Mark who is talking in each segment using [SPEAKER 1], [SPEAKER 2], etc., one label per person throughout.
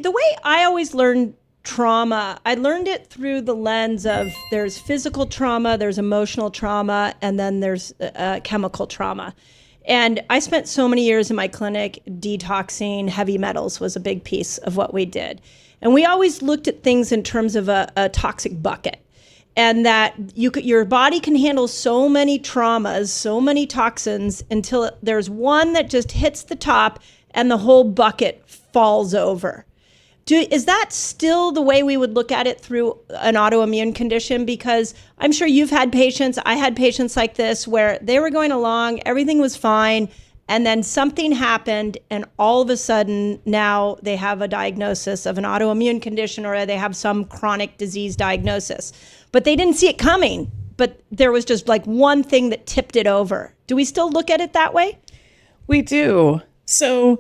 [SPEAKER 1] The way I always learned trauma, I learned it through the lens of there's physical trauma, there's emotional trauma, and then there's chemical trauma. And I spent so many years in my clinic detoxing. Heavy metals was a big piece of what we did. And we always looked at things in terms of a toxic bucket. And that your body can handle so many traumas, so many toxins, until there's one that just hits the top and the whole bucket falls over. Is that still the way we would look at it through an autoimmune condition? Because I'm sure you've had patients, I had patients like this, where they were going along, everything was fine, and then something happened, and all of a sudden now they have a diagnosis of an autoimmune condition, or they have some chronic disease diagnosis. But they didn't see it coming, but there was just like one thing that tipped it over. Do we still look at it that way?
[SPEAKER 2] We do. So,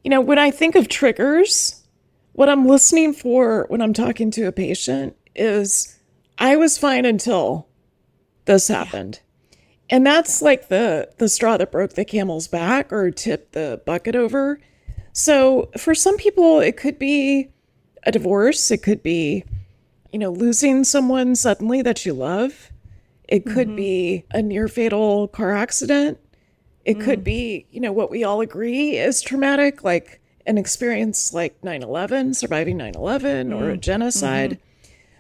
[SPEAKER 2] when I think of triggers, what I'm listening for when I'm talking to a patient is, I was fine until this happened. And that's like the straw that broke the camel's back or tipped the bucket over. So for some people, it could be a divorce. It could be, losing someone suddenly that you love. It could be a near fatal car accident. It could be, what we all agree is traumatic, like an experience like 9/11, surviving 9/11 or a genocide.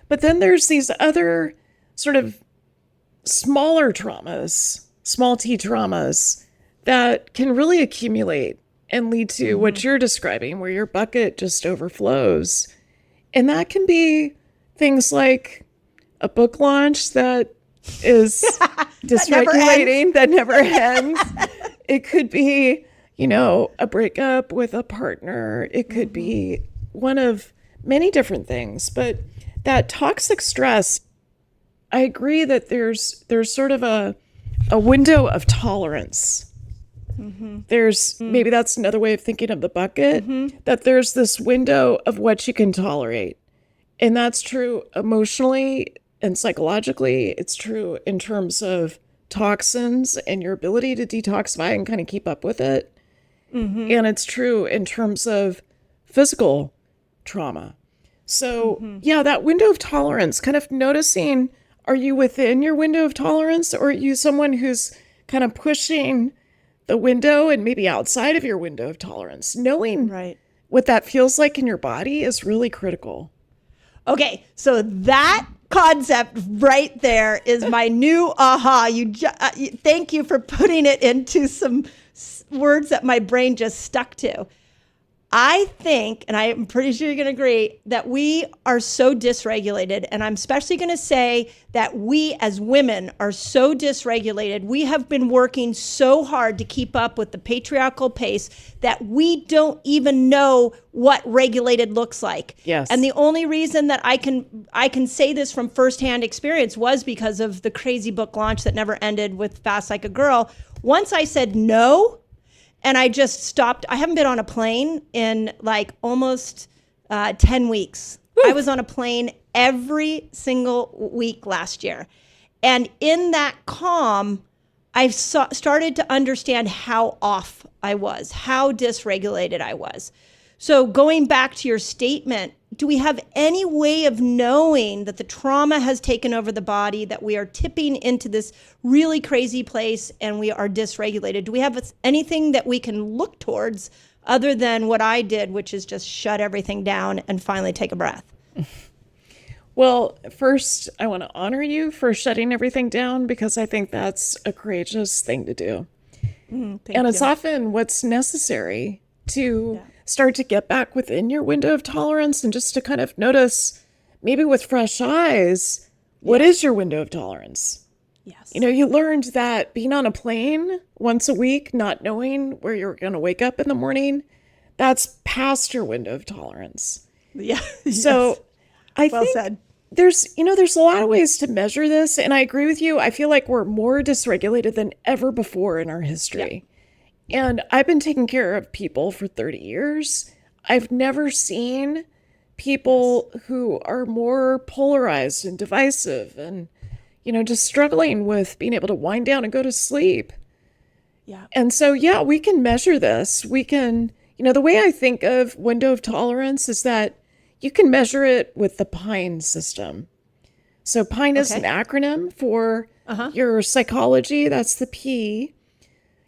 [SPEAKER 2] But then there's these other sort of smaller traumas, small t traumas that can really accumulate and lead to what you're describing, where your bucket just overflows. And that can be things like a book launch that is dysregulating, that never ends. It could be, a breakup with a partner. It could be one of many different things. But that toxic stress, I agree that there's sort of a window of tolerance. There's maybe that's another way of thinking of the bucket, that there's this window of what you can tolerate. And that's true emotionally and psychologically. It's true in terms of toxins and your ability to detoxify and kind of keep up with it. And it's true in terms of physical trauma. So yeah, that window of tolerance, kind of noticing, are you within your window of tolerance, or are you someone who's kind of pushing the window and maybe outside of your window of tolerance? Knowing what that feels like in your body is really critical.
[SPEAKER 1] Okay, so that concept right there is my new aha. Thank you for putting it into some words that my brain just stuck to. I think, and I'm pretty sure you're going to agree, that we are so dysregulated. And I'm especially going to say that we as women are so dysregulated. We have been working so hard to keep up with the patriarchal pace that we don't even know what regulated looks like.
[SPEAKER 2] Yes.
[SPEAKER 1] And the only reason that I can say this from firsthand experience was because of the crazy book launch that never ended with Fast Like a Girl. Once I said no, and I just stopped. I haven't been on a plane in like almost 10 weeks. Woo. I was on a plane every single week last year. And in that calm, I started to understand how off I was, how dysregulated I was. So going back to your statement, do we have any way of knowing that the trauma has taken over the body, that we are tipping into this really crazy place and we are dysregulated? Do we have anything that we can look towards other than what I did, which is just shut everything down and finally take a breath?
[SPEAKER 2] Well, first, I want to honor you for shutting everything down, because I think that's a courageous thing to do. And it's often what's necessary to start to get back within your window of tolerance and just to kind of notice, maybe with fresh eyes, what is your window of tolerance?
[SPEAKER 1] Yes.
[SPEAKER 2] You learned that being on a plane once a week, not knowing where you're going to wake up in the morning, that's past your window of tolerance.
[SPEAKER 1] Yeah.
[SPEAKER 2] So I think there's a lot of ways to measure this. And I agree with you. I feel like we're more dysregulated than ever before in our history. Yeah. And I've been taking care of people for 30 years. I've never seen people who are more polarized and divisive and, just struggling with being able to wind down and go to sleep.
[SPEAKER 1] Yeah.
[SPEAKER 2] And so, we can measure this. We can, The way I think of window of tolerance is that you can measure it with the PINE system. So PINE is an acronym for your psychology, that's the P,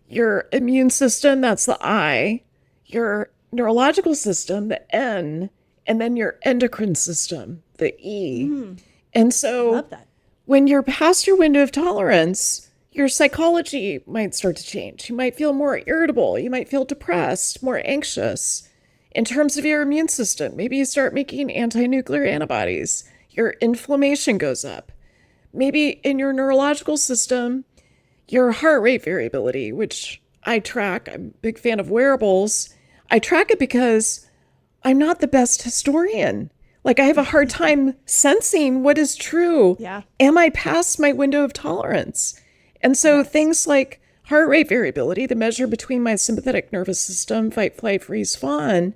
[SPEAKER 2] your immune system, that's the I, your neurological system, the N, and then your endocrine system, the E. And so
[SPEAKER 1] Love that.
[SPEAKER 2] when you're past your window of tolerance, your psychology might start to change. You might feel more irritable. You might feel depressed, more anxious. In terms of your immune system, maybe you start making anti-nuclear antibodies. Your inflammation goes up. Maybe in your neurological system, your heart rate variability, which I track. I'm a big fan of wearables. I track it because I'm not the best historian. Like, I have a hard time sensing what is true.
[SPEAKER 1] Yeah.
[SPEAKER 2] Am I past my window of tolerance? And so things like heart rate variability, the measure between my sympathetic nervous system, fight, flight, freeze, fawn,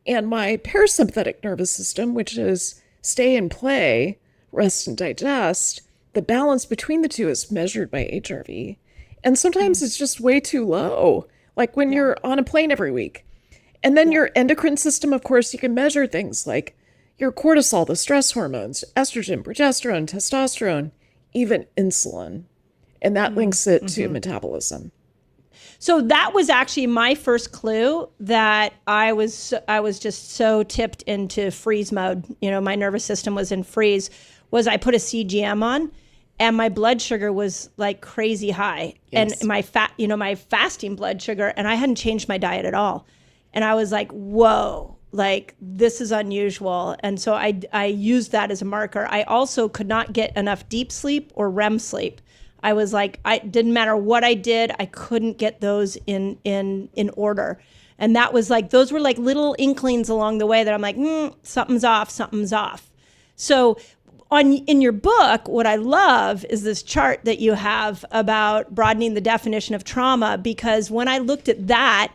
[SPEAKER 2] and my parasympathetic nervous system, which is stay and play, rest and digest, the balance between the two is measured by HRV. And sometimes it's just way too low, like when you're on a plane every week. And then your endocrine system, of course, you can measure things like your cortisol, the stress hormones, estrogen, progesterone, testosterone, even insulin. And that links it to metabolism.
[SPEAKER 1] So that was actually my first clue that I was just so tipped into freeze mode. My nervous system was in freeze. Was I put a CGM on, and my blood sugar was like crazy high, and my my fasting blood sugar, and I hadn't changed my diet at all, and I was like, whoa. Like, this is unusual. And so I used that as a marker. I also could not get enough deep sleep or REM sleep. I was like, didn't matter what I did, I couldn't get those in order. And that was like, those were like little inklings along the way that I'm like, something's off. So in your book, what I love is this chart that you have about broadening the definition of trauma, because when I looked at that,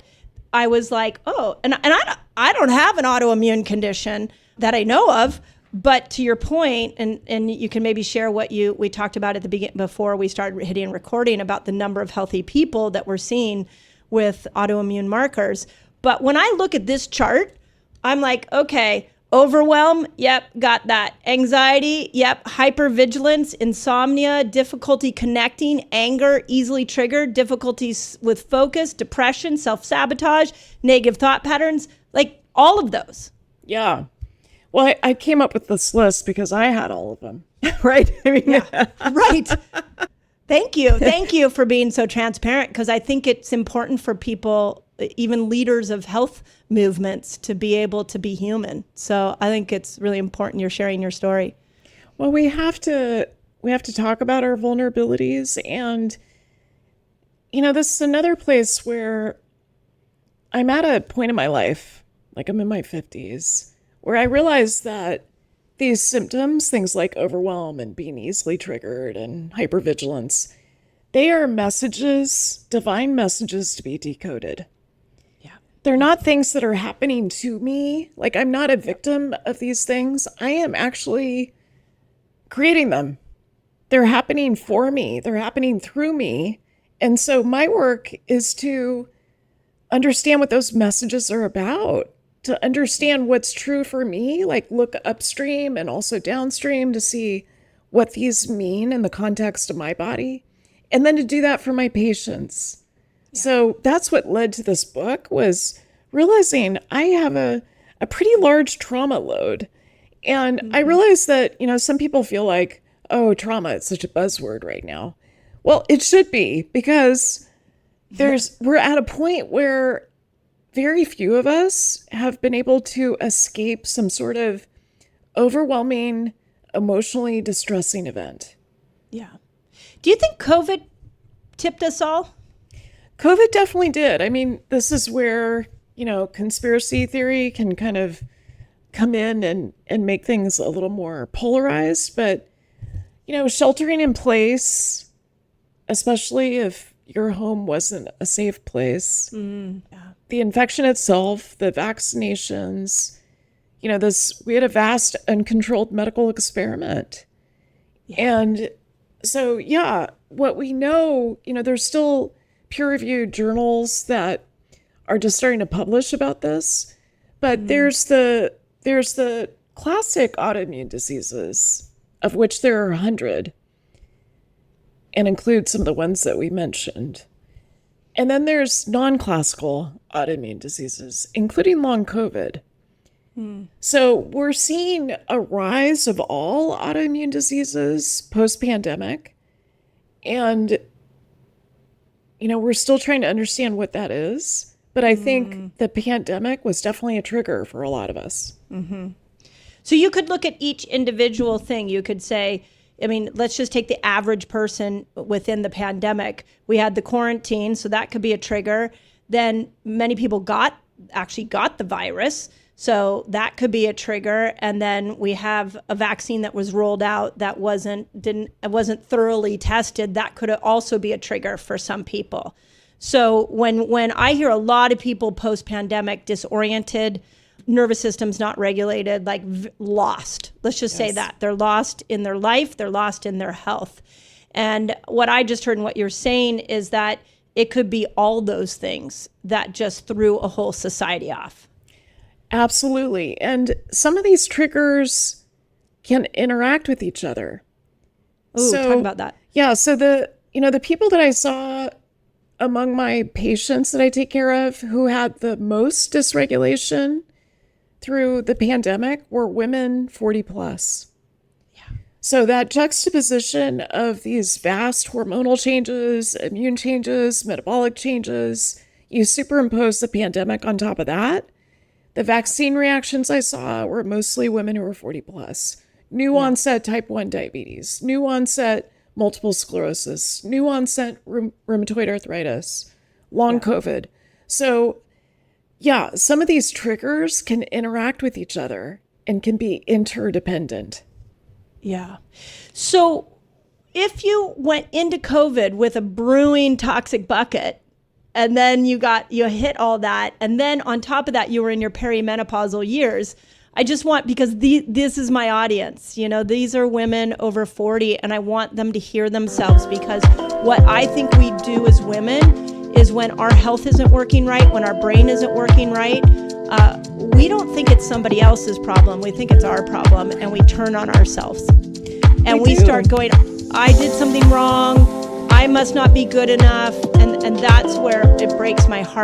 [SPEAKER 1] I was like, oh, and I don't have an autoimmune condition that I know of, but to your point, and you can maybe share what we talked about at the beginning before we started hitting recording about the number of healthy people that we're seeing with autoimmune markers. But when I look at this chart, I'm like, okay, overwhelm, yep, got that. Anxiety, yep. Hypervigilance, insomnia, difficulty connecting, anger, easily triggered, difficulties with focus, depression, self-sabotage, negative thought patterns, like all of those.
[SPEAKER 2] Yeah. Well, I came up with this list because I had all of them, right?
[SPEAKER 1] Right. Thank you for being so transparent, because I think it's important for people, even leaders of health movements, to be able to be human. So I think it's really important you're sharing your story.
[SPEAKER 2] Well, we have to talk about our vulnerabilities, and this is another place where I'm at a point in my life, like I'm in my 50s, where I realized that these symptoms, things like overwhelm and being easily triggered and hypervigilance, they are messages, divine messages to be decoded.
[SPEAKER 1] Yeah.
[SPEAKER 2] They're not things that are happening to me. Like, I'm not a victim of these things. I am actually creating them. They're happening for me. They're happening through me. And so my work is to understand what those messages are about, to understand what's true for me, like look upstream and also downstream to see what these mean in the context of my body, and then to do that for my patients. Yeah. So that's what led to this book, was realizing I have a pretty large trauma load. And I realized that, some people feel like, oh, trauma, it's such a buzzword right now. Well, it should be, because we're at a point where very few of us have been able to escape some sort of overwhelming, emotionally distressing event.
[SPEAKER 1] Yeah. Do you think COVID tipped us all?
[SPEAKER 2] COVID definitely did. I mean, this is where, conspiracy theory can kind of come in and make things a little more polarized. But, sheltering in place, especially if your home wasn't a safe place, the infection itself, the vaccinations, we had a vast uncontrolled medical experiment. Yeah. And so, what we know, there's still peer-reviewed journals that are just starting to publish about this. But there's the classic autoimmune diseases, of which there are 100, and include some of the ones that we mentioned. And then there's non-classical autoimmune diseases, including long COVID. So we're seeing a rise of all autoimmune diseases post-pandemic. And, we're still trying to understand what that is. But I think the pandemic was definitely a trigger for a lot of us.
[SPEAKER 1] So you could look at each individual thing. You could say, let's just take the average person within the pandemic. We had the quarantine, so that could be a trigger. Then many people actually got the virus, so that could be a trigger. And then we have a vaccine that was rolled out that wasn't thoroughly tested. That could also be a trigger for some people. So when I hear a lot of people post-pandemic disoriented, nervous system's not regulated, like lost. Let's just say that. They're lost in their life. They're lost in their health. And what I just heard and what you're saying is that it could be all those things that just threw a whole society off.
[SPEAKER 2] Absolutely. And some of these triggers can interact with each other.
[SPEAKER 1] Ooh, talk about that.
[SPEAKER 2] Yeah. So the people that I saw among my patients that I take care of who had the most dysregulation through the pandemic were women 40 plus. Yeah. So that juxtaposition of these vast hormonal changes, immune changes, metabolic changes, you superimpose the pandemic on top of that. The vaccine reactions I saw were mostly women who were 40 plus. New onset type 1 diabetes, new onset multiple sclerosis, new onset rheumatoid arthritis, long COVID. So some of these triggers can interact with each other and can be interdependent.
[SPEAKER 1] Yeah. So if you went into COVID with a brewing toxic bucket, and then you hit all that, and then on top of that, you were in your perimenopausal years, I just want, because this is my audience, these are women over 40, and I want them to hear themselves, because what I think we do as women is when our health isn't working right, when our brain isn't working right, we don't think it's somebody else's problem. We think it's our problem, and we turn on ourselves. And we start going, I did something wrong, I must not be good enough, and that's where it breaks my heart.